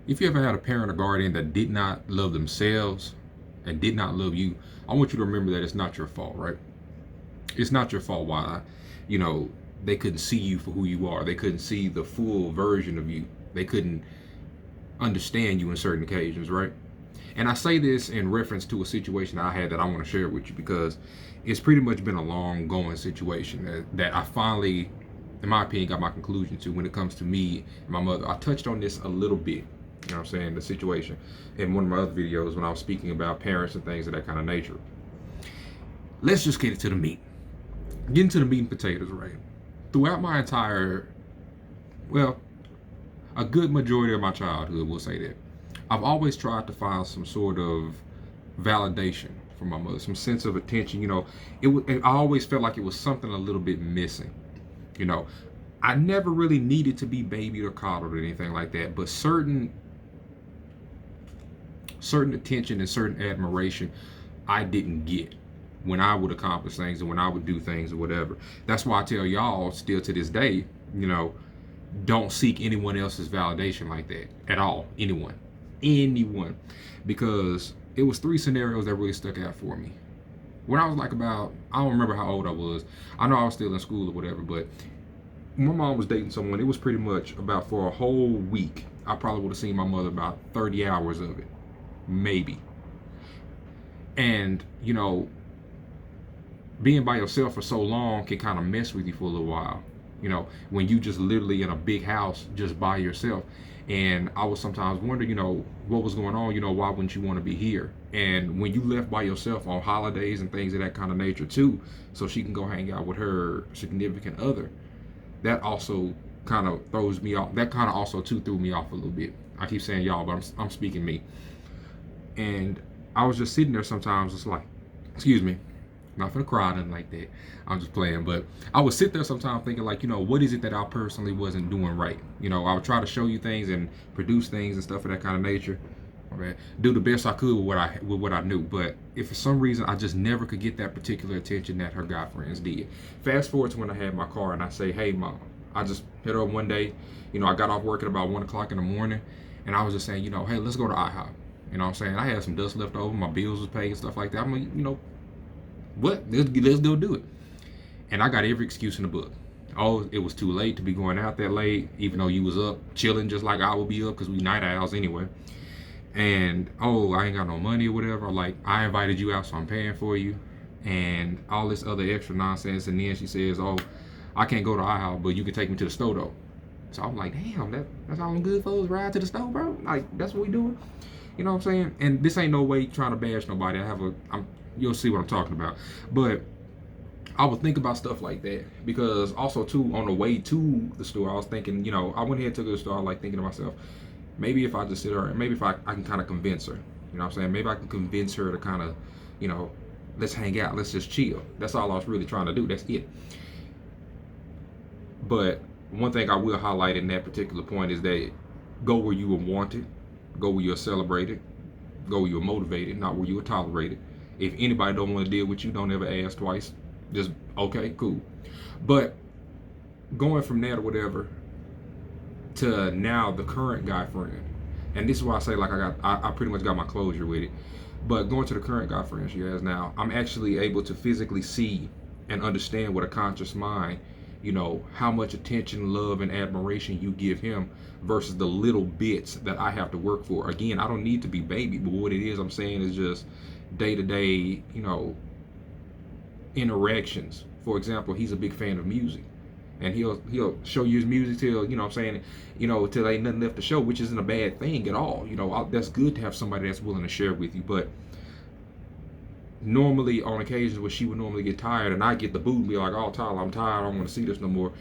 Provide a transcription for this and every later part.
If you ever had a parent or guardian that did not love themselves and did not love you, I want you to remember that it's not your fault, right? It's not your fault why, you know, they couldn't see you for who you are. They couldn't see the full version of you. They couldn't understand you in certain occasions, right? And I say this in reference to a situation I had that I want to share with you because it's pretty much been a long going situation that I finally, in my opinion, got my conclusion to when it comes to me and my mother. I touched on this a little bit, you know what I'm saying, the situation in one of my other videos when I was speaking about parents and things of that kind of nature. Let's just get into the meat. Get into the meat and potatoes, right? Throughout my entire, well, a good majority of my childhood, we'll say that, I've always tried to find some sort of validation from my mother, some sense of attention. You know, I always felt like it was something a little bit missing. You know, I never really needed to be babied or coddled or anything like that, but certain attention and certain admiration I didn't get when I would accomplish things and when I would do things or whatever. That's why I tell y'all still to this day, you know, don't seek anyone else's validation like that at all. Anyone, because it was three scenarios that really stuck out for me. When I was like about, I don't remember how old I was. I know I was still in school or whatever, but my mom was dating someone. It was pretty much about for a whole week. I probably would have seen my mother about 30 hours of it, maybe. And, you know, being by yourself for so long can kind of mess with you for a little while. You know, when you just literally in a big house just by yourself. And I would sometimes wonder, you know, what was going on, you know, why wouldn't you want to be here? And when you left by yourself on holidays and things of that kind of nature too, so she can go hang out with her significant other, that also kind of throws me off. That kind of also too threw me off a little bit. I keep saying y'all, but I'm speaking me. And I was just sitting there sometimes, it's like, excuse me, not for the cry, nothing like that. I'm just playing. But I would sit there sometimes thinking like, you know, what is it that I personally wasn't doing right? You know, I would try to show you things and produce things and stuff of that kind of nature. Right? Do the best I could with what I knew. But if for some reason I just never could get that particular attention that her guy friends did. Fast forward to when I had my car and I say, hey mom, I just hit her up one day. You know, I got off work at about 1 o'clock in the morning and I was just saying, you know, hey, let's go to IHOP. You know what I'm saying? I had some dust left over, my bills was paid and stuff like that. I'm like, you know, what? Let's go do it. And I got every excuse in the book. Oh, it was too late to be going out that late, even though you was up chilling just like I would be up because we night owls anyway. And oh, I ain't got no money or whatever. Like, I invited you out, so I'm paying for you, and all this other extra nonsense. And then she says, oh, I can't go to IHOP, but you can take me to the store though. So I'm like, damn, that's all them good folks ride to the store, bro. Like, that's what we doing. You know what I'm saying? And this ain't no way trying to bash nobody. You'll see what I'm talking about. But I would think about stuff like that because also too on the way to the store, I was thinking, you know, I went ahead and took her to the store, like thinking to myself, maybe if I just sit her, maybe if I can kind of convince her, you know what I'm saying? Maybe I can convince her to kind of, you know, let's hang out, let's just chill. That's all I was really trying to do. That's it. But one thing I will highlight in that particular point is that go where you were wanted, go where you're celebrated, go where you're motivated, not where you're tolerated. If anybody don't want to deal with you, don't ever ask twice. Just, okay, cool. But going from that or whatever to now the current guy friend, and this is why I say like I pretty much got my closure with it. But going to the current guy friend she has now, I'm actually able to physically see and understand with a conscious mind, you know, how much attention, love, and admiration you give him versus the little bits that I have to work for. Again, I don't need to be baby, but what it is I'm saying is just day-to-day, you know, interactions. For example, he's a big fan of music, and he'll show you his music till, you know what I'm saying, you know, till ain't nothing left to show, which isn't a bad thing at all. You know, that's good to have somebody that's willing to share with you. But normally on occasions where she would normally get tired and I get the boot and be like, oh Tyler, I'm tired, I don't want to see this no more,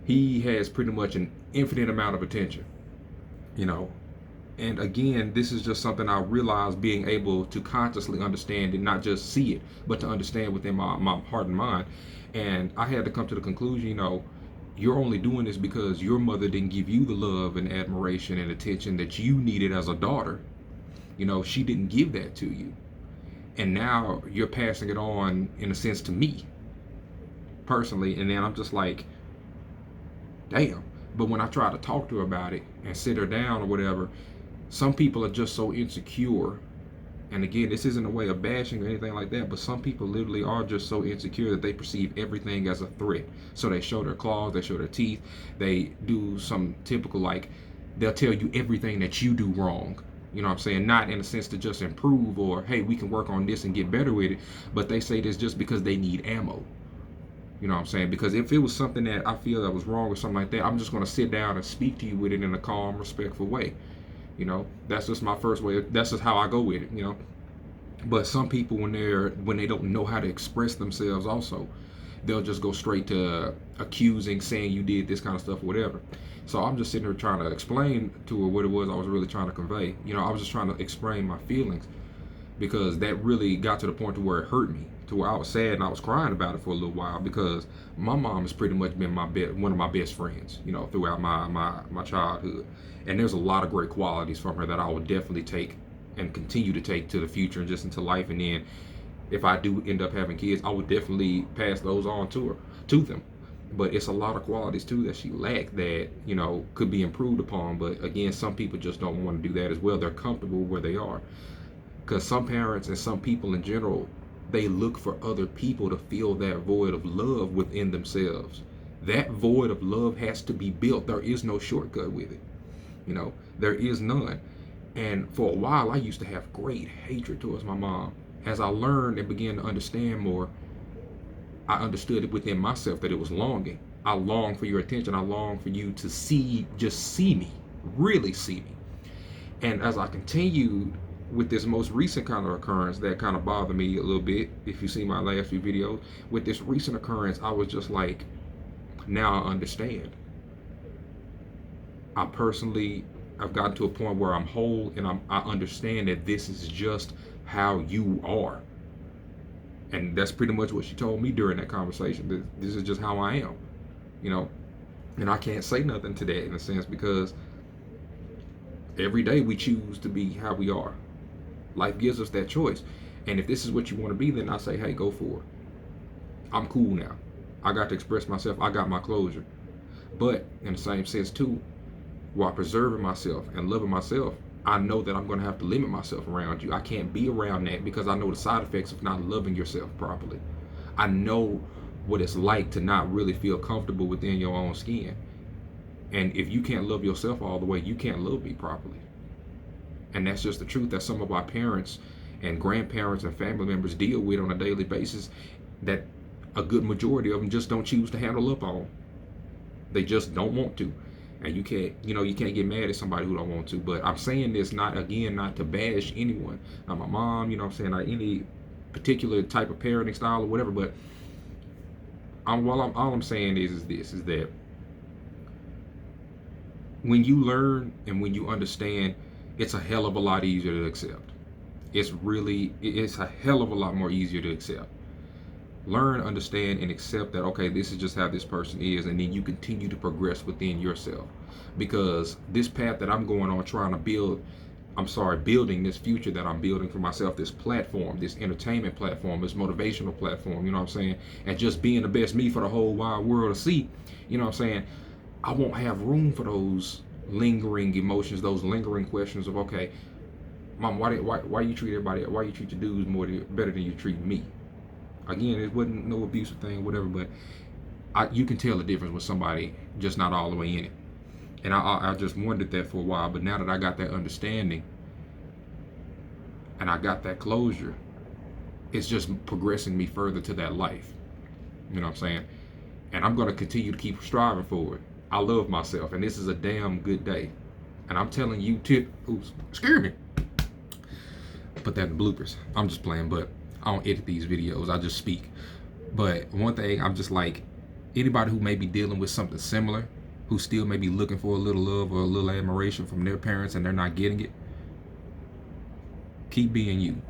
he has pretty much an infinite amount of attention, you know. And again, this is just something I realized being able to consciously understand and not just see it, but to understand within my heart and mind. And I had to come to the conclusion, you know, you're only doing this because your mother didn't give you the love and admiration and attention that you needed as a daughter. You know, she didn't give that to you. And now you're passing it on, in a sense, to me personally. And then I'm just like, damn. But when I try to talk to her about it and sit her down or whatever, Some people are just so insecure. And again, this isn't a way of bashing or anything like that, but some people literally are just so insecure that they perceive everything as a threat. So they show their claws, they show their teeth, they do some typical, like, they'll tell you everything that you do wrong. You know what I'm saying? Not in a sense to just improve or, hey, we can work on this and get better with it, but they say this just because they need ammo. You know what I'm saying? Because if it was something that I feel that was wrong or something like that, I'm just going to sit down and speak to you with it in a calm, respectful way. You know, that's just my first way. That's just how I go with it, you know. But some people, when they don't know how to express themselves also, they'll just go straight to accusing, saying you did this kind of stuff or whatever. So I'm just sitting here trying to explain to her what it was I was really trying to convey. You know, I was just trying to explain my feelings, because that really got to the point to where it hurt me, to where I was sad and I was crying about it for a little while, because my mom has pretty much been one of my best friends, you know, throughout my childhood. And there's a lot of great qualities from her that I would definitely take and continue to take to the future and just into life. And then if I do end up having kids, I would definitely pass those on to them. But it's a lot of qualities too that she lacked that, you know, could be improved upon. But again, some people just don't want to do that as well. They're comfortable where they are. Because some parents and some people in general, they look for other people to fill that void of love within themselves. That void of love has to be built. There is no shortcut with it. You know, there is none. And for a while, I used to have great hatred towards my mom. As I learned and began to understand more, I understood it within myself that it was longing. I long for your attention. I long for you to just see me, really see me. And as I continued with this most recent kind of occurrence that kind of bothered me a little bit, if you see my last few videos, with this recent occurrence, I was just like, now I understand. I've gotten to a point where I'm whole, and I understand that this is just how you are. And that's pretty much what she told me during that conversation. This is just how I am, you know. And I can't say nothing to that in a sense, because every day we choose to be how we are. Life gives us that choice. And if this is what you want to be, then I say, hey, go for it. I'm cool now. I got to express myself. I got my closure. But in the same sense too, while preserving myself and loving myself, I know that I'm going to have to limit myself around you. I can't be around that, because I know the side effects of not loving yourself properly. I know what it's like to not really feel comfortable within your own skin. And if you can't love yourself all the way, you can't love me properly. And that's just the truth that some of our parents and grandparents and family members deal with on a daily basis, that a good majority of them just don't choose to handle up on. They just don't want to. And you can't get mad at somebody who don't want to. But I'm saying this not to bash anyone. Not my mom, you know what I'm saying, not any particular type of parenting style or whatever. But all I'm saying is that when you learn and when you understand, it's a hell of a lot easier to accept. It's a hell of a lot more easier to accept. Learn, understand, and accept that, okay, this is just how this person is, and then you continue to progress within yourself. Because this path that I'm going on, trying to building this future that I'm building for myself, this platform, this entertainment platform, this motivational platform, you know what I'm saying, and just being the best me for the whole wide world to see, you know what I'm saying, I won't have room for those lingering emotions, those lingering questions of, okay, mom, why you treat everybody, why you treat the dudes better than you treat me? Again, it wasn't no abusive thing, whatever, but you can tell the difference with somebody just not all the way in it. And I just wondered that for a while, but now that I got that understanding and I got that closure, it's just progressing me further to that life. You know what I'm saying? And I'm going to continue to keep striving for it. I love myself, and this is a damn good day. And I'm telling you, oops, scare me. Put that in the bloopers. I'm just playing, but I don't edit these videos. I just speak. But one thing, I'm just like, anybody who may be dealing with something similar, who still may be looking for a little love or a little admiration from their parents and they're not getting it, keep being you.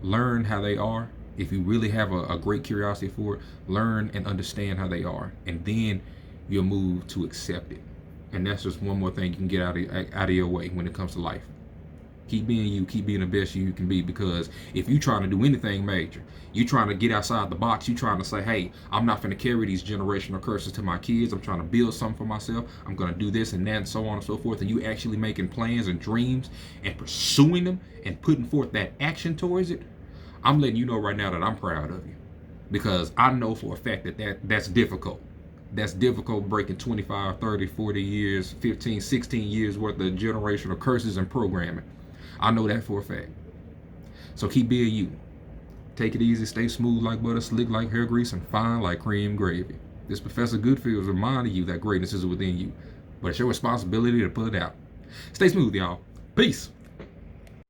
Learn how they are. If you really have a great curiosity for it, learn and understand how they are. And then you'll move to accept it. And that's just one more thing you can get out of your way when it comes to life. Keep being you. Keep being the best you can be. Because if you trying to do anything major, you trying to get outside the box. You trying to say, hey, I'm not going to carry these generational curses to my kids. I'm trying to build something for myself. I'm going to do this and that and so on and so forth. And you actually making plans and dreams and pursuing them and putting forth that action towards it. I'm letting you know right now that I'm proud of you. Because I know for a fact that's difficult. That's difficult, breaking 25, 30, 40 years, 15, 16 years worth of generational curses and programming. I know that for a fact. So keep being you. Take it easy, stay smooth like butter, slick like hair grease, and fine like cream gravy. This Professor Goodfeels reminding you that greatness is within you. But it's your responsibility to put it out. Stay smooth, y'all. Peace.